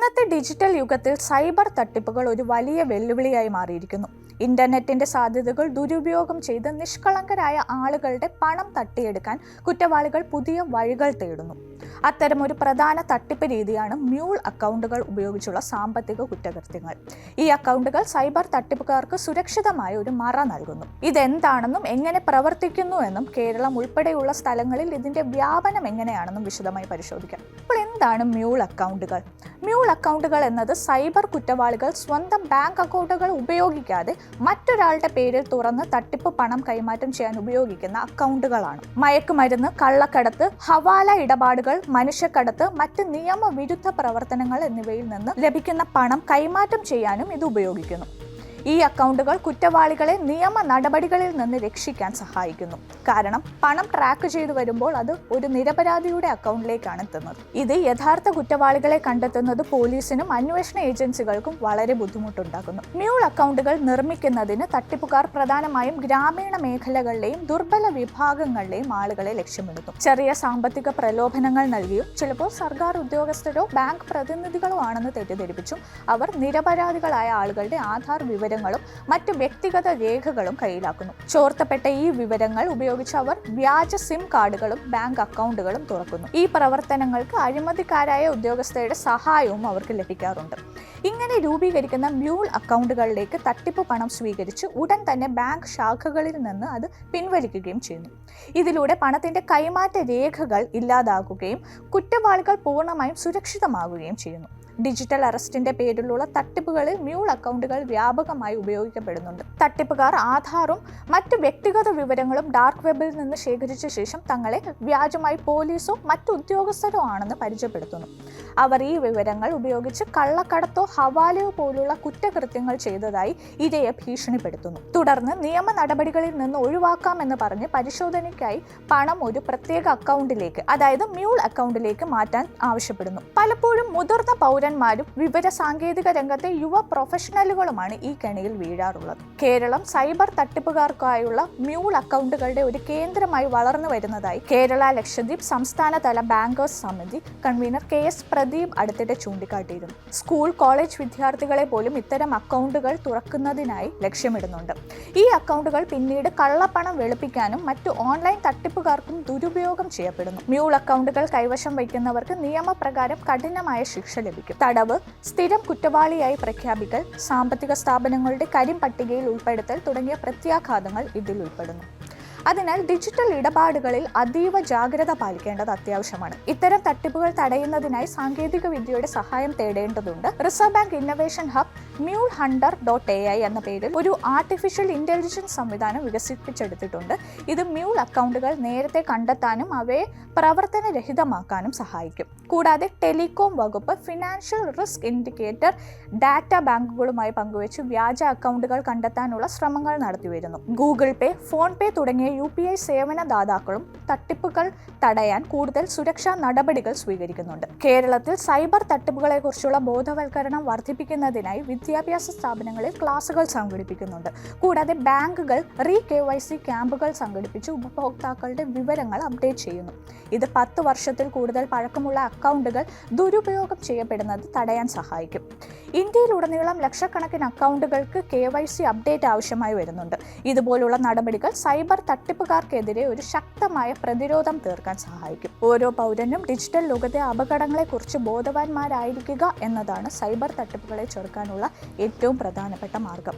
ഇന്നത്തെ ഡിജിറ്റൽ യുഗത്തിൽ സൈബർ തട്ടിപ്പുകൾ ഒരു വലിയ വെല്ലുവിളിയായി മാറിയിരിക്കുന്നു. ഇന്റർനെറ്റിന്റെ സാധ്യതകൾ ദുരുപയോഗം ചെയ്ത് നിഷ്കളങ്കരായ ആളുകളുടെ പണം തട്ടിയെടുക്കാൻ കുറ്റവാളികൾ പുതിയ വഴികൾ തേടുന്നു. അത്തരമൊരു പ്രധാന തട്ടിപ്പ് രീതിയാണ് മ്യൂൾ അക്കൗണ്ടുകൾ ഉപയോഗിച്ചുള്ള സാമ്പത്തിക കുറ്റകൃത്യങ്ങൾ. ഈ അക്കൗണ്ടുകൾ സൈബർ തട്ടിപ്പുകാർക്ക് സുരക്ഷിതമായ ഒരു മറ നൽകുന്നു. ഇതെന്താണെന്നും എങ്ങനെ പ്രവർത്തിക്കുന്നു എന്നും കേരളം ഉൾപ്പെടെയുള്ള സ്ഥലങ്ങളിൽ ഇതിന്റെ വ്യാപനം എങ്ങനെയാണെന്നും വിശദമായി പരിശോധിക്കാം. അപ്പോൾ എന്താണ് മ്യൂൾ അക്കൗണ്ടുകൾ? മ്യൂൾ അക്കൗണ്ടുകൾ എന്നത് സൈബർ കുറ്റവാളികൾ സ്വന്തം ബാങ്ക് അക്കൗണ്ടുകൾ ഉപയോഗിക്കാതെ മറ്റൊരാളുടെ പേരിൽ തുറന്ന് തട്ടിപ്പ് പണം കൈമാറ്റം ചെയ്യാൻ ഉപയോഗിക്കുന്ന അക്കൗണ്ടുകളാണ്. മയക്കുമരുന്ന്, കള്ളക്കടത്ത്, ഹവാല ഇടപാടുകൾ, മനുഷ്യക്കടത്ത്, മറ്റ് നിയമവിരുദ്ധ പ്രവർത്തനങ്ങൾ എന്നിവയിൽ നിന്ന് ലഭിക്കുന്ന പണം കൈമാറ്റം ചെയ്യാനും ഇത് ഉപയോഗിക്കുന്നു. ഈ അക്കൗണ്ടുകൾ കുറ്റവാളികളെ നിയമ നടപടികളിൽ നിന്ന് രക്ഷിക്കാൻ സഹായിക്കുന്നു. കാരണം പണം ട്രാക്ക് ചെയ്തു വരുമ്പോൾ അത് ഒരു നിരപരാധിയുടെ അക്കൗണ്ടിലേക്കാണ് എത്തുന്നത്. ഇത് യഥാർത്ഥ കുറ്റവാളികളെ കണ്ടെത്തുന്നത് പോലീസിനും അന്വേഷണ ഏജൻസികൾക്കും വളരെ ബുദ്ധിമുട്ടുണ്ടാക്കുന്നു. മ്യൂൾ അക്കൗണ്ടുകൾ നിർമ്മിക്കുന്നതിന് തട്ടിപ്പുകാർ പ്രധാനമായും ഗ്രാമീണ മേഖലകളിലെയും ദുർബല വിഭാഗങ്ങളിലെയും ആളുകളെ ലക്ഷ്യമിടുന്നു. ചെറിയ സാമ്പത്തിക പ്രലോഭനങ്ങൾ നൽകിയും ചിലപ്പോൾ സർക്കാർ ഉദ്യോഗസ്ഥരോ ബാങ്ക് പ്രതിനിധികളോ ആണെന്ന് തെറ്റിദ്ധരിപ്പിച്ചും അവർ നിരപരാധികളായ ആളുകളുടെ ആധാർ വിവരങ്ങളും മറ്റ് വ്യക്തിഗത രേഖകളും കയ്യിലാക്കുന്നു. ചോർത്തപ്പെട്ട ഈ വിവരങ്ങൾ ഉപയോഗിച്ച് അവർ വ്യാജ സിം കാർഡുകളും ബാങ്ക് അക്കൗണ്ടുകളും തുറക്കുന്നു. ഈ പ്രവർത്തനങ്ങൾക്ക് അഴിമതിക്കാരായ ഉദ്യോഗസ്ഥരുടെ സഹായവും അവർക്ക് ലഭിക്കാറുണ്ട്. ഇങ്ങനെ രൂപീകരിക്കുന്ന മ്യൂൾ അക്കൗണ്ടുകളിലേക്ക് തട്ടിപ്പ് പണം സ്വീകരിച്ച് ഉടൻ തന്നെ ബാങ്ക് ശാഖകളിൽ നിന്ന് അത് പിൻവലിക്കുകയും ചെയ്യുന്നു. ഇതിലൂടെ പണത്തിന്റെ കൈമാറ്റ രേഖകൾ ഇല്ലാതാകുകയും കുറ്റവാളികൾ പൂർണ്ണമായും സുരക്ഷിതമാകുകയും ചെയ്യുന്നു. ഡിജിറ്റൽ അറസ്റ്റിന്റെ പേരിലുള്ള തട്ടിപ്പുകളിൽ മ്യൂൾ അക്കൗണ്ടുകൾ വ്യാപകമായി ഉപയോഗിക്കപ്പെടുന്നുണ്ട്. തട്ടിപ്പുകാർ ആധാറും മറ്റ് വ്യക്തിഗത വിവരങ്ങളും ഡാർക്ക് വെബിൽ നിന്ന് ശേഖരിച്ച ശേഷം തങ്ങളെ വ്യാജമായി പോലീസോ മറ്റു ഉദ്യോഗസ്ഥരോ ആണെന്ന് പരിചയപ്പെടുത്തുന്നു. അവർ ഈ വിവരങ്ങൾ ഉപയോഗിച്ച് കള്ളക്കടത്തോ ഹവാലയോ പോലുള്ള കുറ്റകൃത്യങ്ങൾ ചെയ്തതായി ഇരയെ ഭീഷണിപ്പെടുത്തുന്നു. തുടർന്ന് നിയമ നടപടികളിൽ നിന്ന് ഒഴിവാക്കാമെന്ന് പറഞ്ഞ് പരിശോധനയ്ക്കായി പണം ഒരു പ്രത്യേക അക്കൗണ്ടിലേക്ക്, അതായത് മ്യൂൾ അക്കൗണ്ടിലേക്ക് മാറ്റാൻ ആവശ്യപ്പെടുന്നു. പലപ്പോഴും മുതിർന്ന പൗരന്മാരും വിവര സാങ്കേതിക രംഗത്തെ യുവ പ്രൊഫഷണലുകളുമാണ് ഈ കെണിയിൽ വീഴാറുള്ളത്. കേരളം സൈബർ തട്ടിപ്പുകാർക്കായുള്ള മ്യൂൾ അക്കൗണ്ടുകളുടെ ഒരു കേന്ദ്രമായി വളർന്നു വരുന്നതായി കേരള ലക്ഷദ്വീപ് സംസ്ഥാനതല ബാങ്കേഴ്സ് സമിതി കൺവീനർ KS പ്രദീപ് അടുത്തിടെ ചൂണ്ടിക്കാട്ടിയിരുന്നു. സ്കൂൾ, കോളേജ് വിദ്യാർത്ഥികളെ പോലും ഇത്തരം അക്കൗണ്ടുകൾ തുറക്കുന്നതിനായി ലക്ഷ്യമിടുന്നുണ്ട്. ഈ അക്കൗണ്ടുകൾ പിന്നീട് കള്ളപ്പണം വെളുപ്പിക്കാനും മറ്റു ഓൺലൈൻ തട്ടിപ്പുകാർക്കും ദുരുപയോഗം ചെയ്യപ്പെടുന്നു. മ്യൂൾ അക്കൗണ്ടുകൾ കൈവശം വയ്ക്കുന്നവർക്ക് നിയമപ്രകാരം കഠിനമായ ശിക്ഷ ലഭിക്കും. തടവ്, സ്ഥിരം കുറ്റവാളിയായി പ്രഖ്യാപിക്കൽ, സാമ്പത്തിക സ്ഥാപനങ്ങളുടെ കരിമ്പട്ടികയിൽ ഉൾപ്പെടുത്തൽ തുടങ്ങിയ പ്രത്യാഘാതങ്ങൾ ഇതിൽ ഉൾപ്പെടുന്നു. അതിനാൽ ഡിജിറ്റൽ ഇടപാടുകളിൽ അതീവ ജാഗ്രത പാലിക്കേണ്ടത് അത്യാവശ്യമാണ്. ഇത്തരം തട്ടിപ്പുകൾ തടയുന്നതിനായി സാങ്കേതിക വിദ്യയുടെ സഹായം തേടേണ്ടതുണ്ട്. Reserve bank innovation hub mule hunter AI എന്ന പേരിൽ ഒരു ആർട്ടിഫിഷ്യൽ ഇന്റലിജൻസ് സംവിധാനം വികസിപ്പിച്ചെടുത്തിട്ടുണ്ട്. ഇത് മ്യൂൾ അക്കൗണ്ടുകൾ നേരത്തെ കണ്ടെത്താനും അവയെ പ്രവർത്തനരഹിതമാക്കാനും സഹായിക്കും. കൂടാതെ ടെലികോം വകുപ്പ് ഫിനാൻഷ്യൽ റിസ്ക് ഇൻഡിക്കേറ്റർ ഡാറ്റ ബാങ്കുകളുമായി പങ്കുവച്ച് വ്യാജ അക്കൗണ്ടുകൾ കണ്ടെത്താനുള്ള ശ്രമങ്ങൾ നടത്തിവരുന്നു. ഗൂഗിൾ പേ, ഫോൺ പേ തുടങ്ങിയ UPI സേവനദാതാക്കളും തട്ടിപ്പുകൾ തടയാൻ കൂടുതൽ സുരക്ഷാ നടപടികൾ സ്വീകരിക്കുന്നുണ്ട്. കേരളത്തിൽ സൈബർ തട്ടിപ്പുകളെ കുറിച്ചുള്ള ബോധവൽക്കരണം വർദ്ധിപ്പിക്കുന്നതിനായി വിദ്യാഭ്യാസ സ്ഥാപനങ്ങളിൽ ക്ലാസുകൾ സംഘടിപ്പിക്കുന്നുണ്ട്. കൂടാതെ ബാങ്കുകൾ KYC ക്യാമ്പുകൾ സംഘടിപ്പിച്ച് ഉപഭോക്താക്കളുടെ വിവരങ്ങൾ അപ്ഡേറ്റ് ചെയ്യുന്നു. ഇത് 10 വർഷത്തിൽ കൂടുതൽ പഴക്കമുള്ള അക്കൗണ്ടുകൾ ദുരുപയോഗം ചെയ്യപ്പെടുന്നത് തടയാൻ സഹായിക്കും. ഇന്ത്യയിലുടനീളം ലക്ഷക്കണക്കിന് അക്കൗണ്ടുകൾക്ക് KYC അപ്ഡേറ്റ് ആവശ്യമായി വരുന്നുണ്ട്. ഇതുപോലുള്ള നടപടികൾ സൈബർ തട്ടിപ്പുകാർക്കെതിരെ ഒരു ശക്തമായ പ്രതിരോധം തീർക്കാൻ സഹായിക്കും. ഓരോ പൗരനും ഡിജിറ്റൽ ലോകത്തെ അപകടങ്ങളെക്കുറിച്ച് ബോധവാന്മാരായിരിക്കുക എന്നതാണ് സൈബർ തട്ടിപ്പുകളെ ചെറുക്കാനുള്ള ഏറ്റവും പ്രധാനപ്പെട്ട മാർഗം.